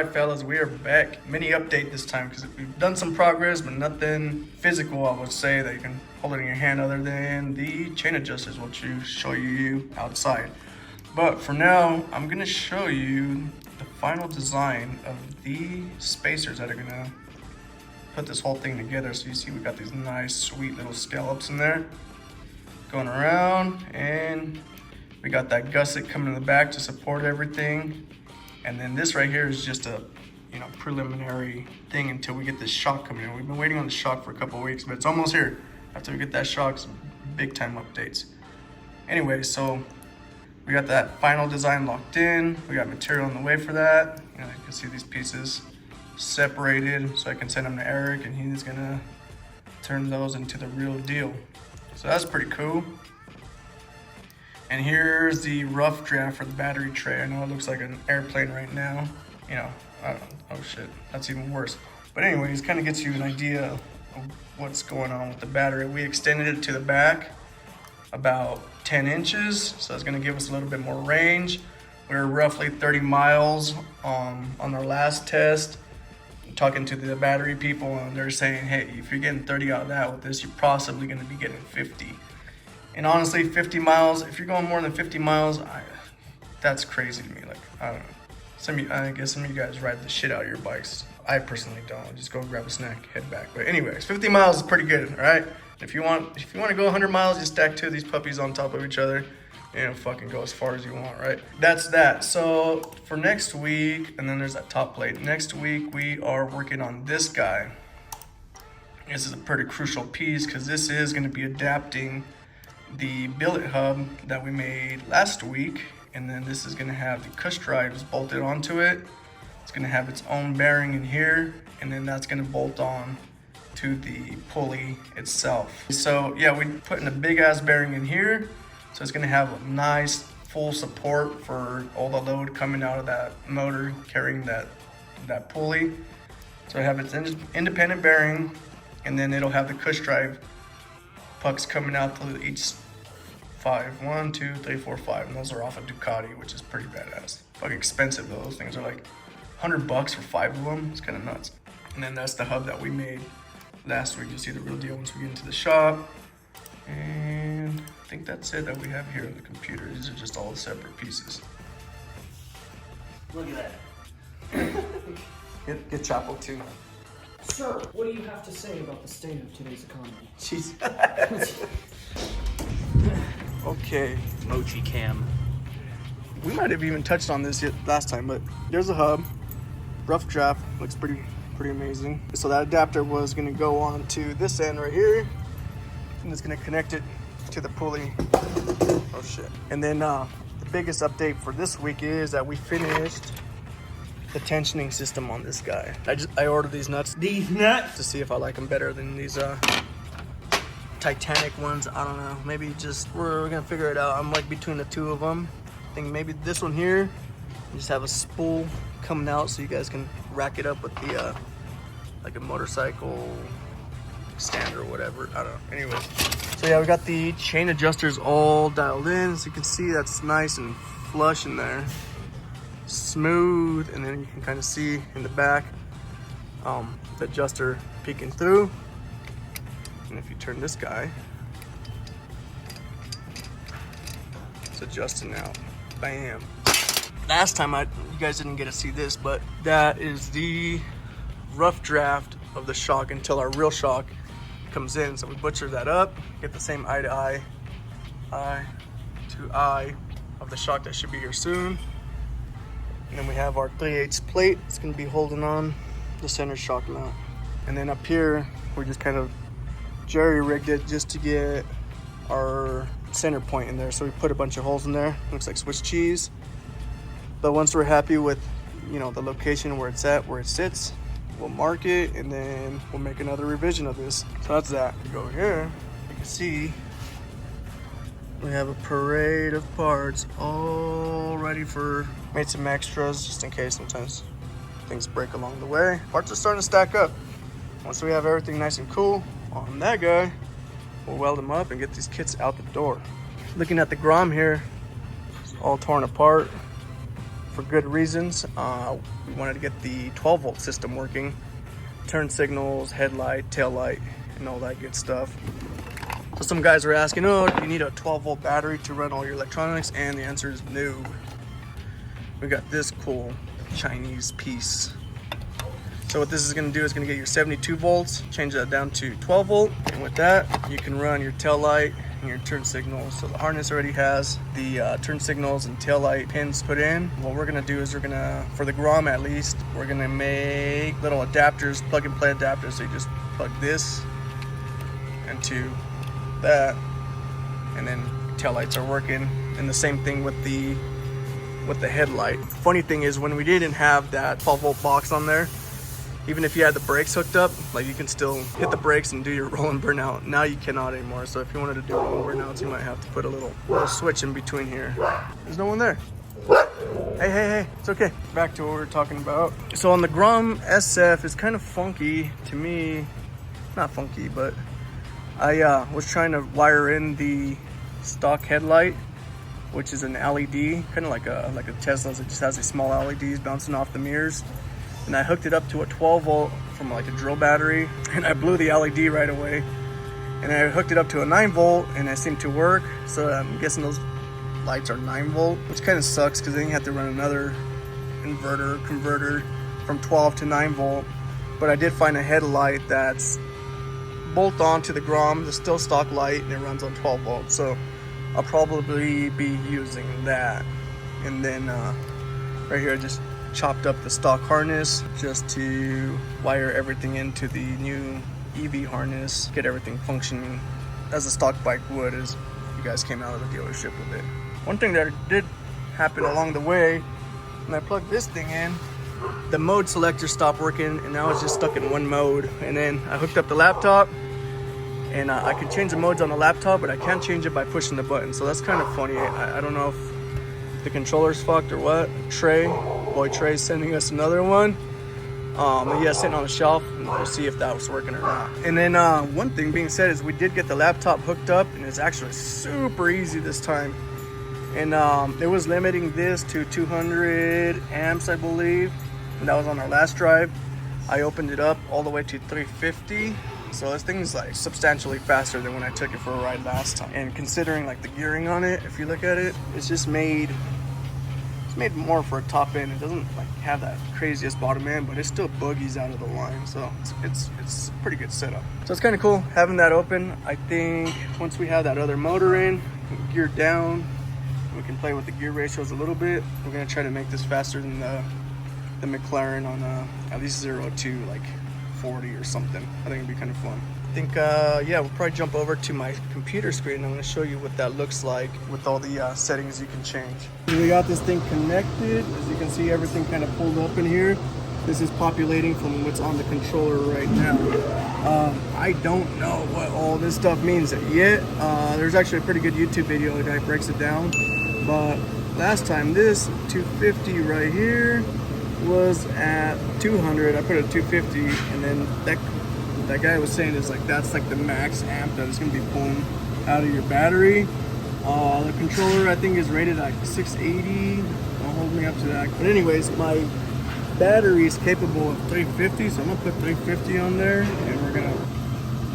Alright fellas, we are back. Mini update this time because we've done some progress, but nothing physical, I would say, that you can hold it in your hand other than the chain adjusters, which you show you outside. But for now, I'm gonna show you the final design of the spacers that are gonna put this whole thing together. So you see we got these nice, sweet little scallops in there going around, and we got that gusset coming in the back to support everything. And then this right here is just a, preliminary thing until we get this shock coming in. We've been waiting on the shock for a couple of weeks, but it's almost here. After we get that shock, some big time updates. Anyway, so we got that final design locked in. We got material on the way for that. You can see these pieces separated, so I can send them to Eric, and he's gonna turn those into the real deal. So that's pretty cool. And here's the rough draft for the battery tray. I know it looks like an airplane right now. Oh shit, that's even worse. But anyways, kind of gets you an idea of what's going on with the battery. We extended it to the back about 10 inches, so it's gonna give us a little bit more range. We were roughly 30 miles on our last test. Talking to the battery people, and they're saying, hey, if you're getting 30 out of that with this, you're possibly gonna be getting 50. And honestly, 50 miles, if you're going more than 50 miles, that's crazy to me. Like, I don't know. I guess some of you guys ride the shit out of your bikes. I personally don't. Just go grab a snack, head back. But anyways, 50 miles is pretty good, all right? If you want to go 100 miles, you stack two of these puppies on top of each other and fucking go as far as you want, right? That's that. So for next week, and then there's that top plate. Next week, we are working on this guy. This is a pretty crucial piece because this is gonna be adapting the billet hub that we made last week, and then this is gonna have the cush drives bolted onto it. It's gonna have its own bearing in here, and then that's gonna bolt on to the pulley itself. So yeah, we put in a big ass bearing in here, so it's gonna have a nice full support for all the load coming out of that motor carrying that pulley. So I have its independent bearing, and then it'll have the cush drive pucks coming out to each 5. 1, 2, 3, 4, 5, and those are off a Ducati, which is pretty badass. Fucking expensive though. Those things are like $100 for 5 of them. It's kind of nuts. And then that's the hub that we made last week. You'll see the real deal once we get into the shop. And I think that's it that we have here on the computer. These are just all the separate pieces. Look at that. Get Chapo too. Sir, what do you have to say about the state of today's economy? Jeez. Okay. Mochi cam. We might have even touched on this last time, but there's a hub. Rough draft. Looks pretty amazing. So that adapter was going to go on to this end right here, and it's going to connect it to the pulley. Oh shit. And then the biggest update for this week is that we finished the tensioning system on this guy. I ordered these nuts. To see if I like them better than these Titanic ones. I don't know. Maybe just we're gonna figure it out. I'm like between the two of them. I think maybe this one here. Just have a spool coming out so you guys can rack it up with the like a motorcycle stand or whatever. I don't know. Anyways, so yeah, we got the chain adjusters all dialed in. As you can see, that's nice and flush in there. Smooth, and then you can kind of see in the back the adjuster peeking through. And if you turn this guy, it's adjusting out. Bam. Last time you guys didn't get to see this, but that is the rough draft of the shock until our real shock comes in. So we butcher that up, get the same eye to eye of the shock that should be here soon. And then we have our 3/8 plate. It's gonna be holding on the center shock mount. And then up here, we just kind of jerry-rigged it just to get our center point in there. So we put a bunch of holes in there. Looks like Swiss cheese. But once we're happy with, the location where it's at, where it sits, we'll mark it, and then we'll make another revision of this. So that's that. We go here, you can see we have a parade of parts all ready for, made some extras just in case sometimes things break along the way. Parts are starting to stack up. Once we have everything nice and cool on that guy, we'll weld them up and get these kits out the door. Looking at the Grom here, it's all torn apart. for good reasons. We wanted to get the 12 volt system working, turn signals, headlight, tail light, and all that good stuff. So some guys were asking, oh, do you need a 12 volt battery to run all your electronics? And the answer is no. We got this cool Chinese piece. So what this is going to do is going to get your 72 volts, change that down to 12 volt, and with that you can run your tail light and your turn signals. So the harness already has the turn signals and tail light pins put in. What we're going to do is we're going to, for the Grom at least, we're going to make little adapters, plug and play adapters. So you just plug this into that, and then tail lights are working. And the same thing with the headlight. Funny thing is, when we didn't have that 12 volt box on there, even if you had the brakes hooked up, like, you can still hit the brakes and do your roll and burnout. Now you cannot anymore. So if you wanted to do roll and burnouts, you might have to put a little switch in between here. There's no one there. Hey, it's okay. Back to what we were talking about. So on the Grom SF, it's kind of funky to me. Not funky, but I was trying to wire in the stock headlight, which is an LED, kind of like a Tesla's. It just has these small LEDs bouncing off the mirrors. And I hooked it up to a 12 volt from like a drill battery, and I blew the LED right away. And I hooked it up to a 9 volt, and it seemed to work. So I'm guessing those lights are 9 volt, which kind of sucks because then you have to run another converter from 12 to 9 volt. But I did find a headlight that's bolt on to the Grom, the still stock light, and it runs on 12 volts. So I'll probably be using that. And then right here I just chopped up the stock harness just to wire everything into the new EV harness, get everything functioning as a stock bike would as you guys came out of the dealership with it. One thing that did happen along the way, when I plugged this thing in, the mode selector stopped working, and now it's just stuck in one mode. And then I hooked up the laptop, and I can change the modes on the laptop, but I can't change it by pushing the button. So that's kind of funny. I don't know if the controller's fucked or what. Trey's sending us another one. Yeah, sitting on the shelf, and we'll see if that was working or not. And then one thing being said is we did get the laptop hooked up, and it's actually super easy this time. And it was limiting this to 200 amps, I believe, and that was on our last drive. I opened it up all the way to 350. So this thing's like substantially faster than when I took it for a ride last time. And considering like the gearing on it, if you look at it, it's just made more for a top end. It doesn't like have that craziest bottom end, but it still boogies out of the line. So it's a pretty good setup. So it's kind of cool having that open. I think once we have that other motor in, geared down, we can play with the gear ratios a little bit. We're gonna try to make this faster than the McLaren on at least 0 to like 40 or something. I think it'd be kind of fun. I think yeah, we'll probably jump over to my computer screen. I'm going to show you what that looks like with all the settings you can change. We got this thing connected. As you can see, everything kind of pulled up in here. This is populating from what's on the controller right now. I don't know what all this stuff means yet. There's actually a pretty good YouTube video that breaks it down. But last time, this 250 right here was at 200. I put it at 250, and then that guy was saying is like that's like the max amp that is going to be pulling out of your battery. The controller I think is rated at 680. Don't hold me up to that. But anyways, my battery is capable of 350, so I'm gonna put 350 on there, and we're gonna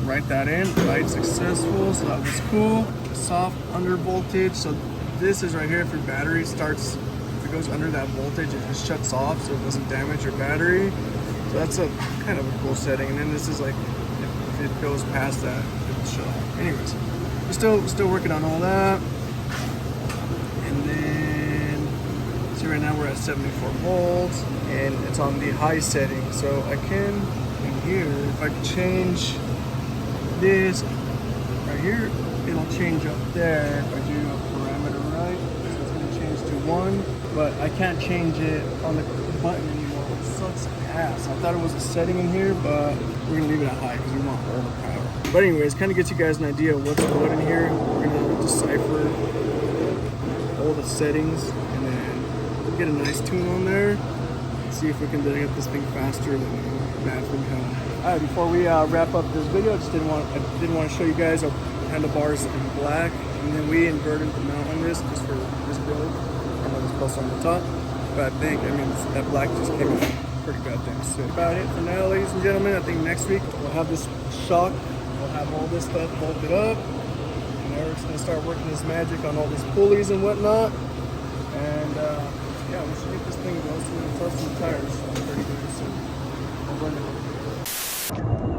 write that in. Right, successful. So that was cool. Soft under voltage. So this is right here. If your battery starts, if it goes under that voltage, it just shuts off, so it doesn't damage your battery. So that's a kind of a cool setting. And then this is like, if it goes past that, it'll shut off. Anyways, we're still working on all that. And then, see right now we're at 74 volts, and it's on the high setting. So I can, in here, if I change this right here, it'll change up there. If I do a parameter right, so it's gonna change to 1, but I can't change it on the button anymore. It sucks ass. I thought it was a setting in here, but we're gonna leave it at high because we want all the power. But anyways, kind of gets you guys an idea of what's what in here. We're gonna decipher all the settings, and then get a nice tune on there. See if we can get this thing faster than bad from hell. All right, before we wrap up this video, I didn't want to show you guys our handlebars in black, and then we inverted the mount on this just for this build. And this plus on the top. But I think, that black just came out pretty goddamn sick. About it for now, ladies and gentlemen. I think next week we'll have this shock. We'll have all this stuff bolted up. And Eric's gonna start working his magic on all these pulleys and whatnot. And yeah, we should get this thing going. So we're gonna toast some tires pretty good soon. I'll run it.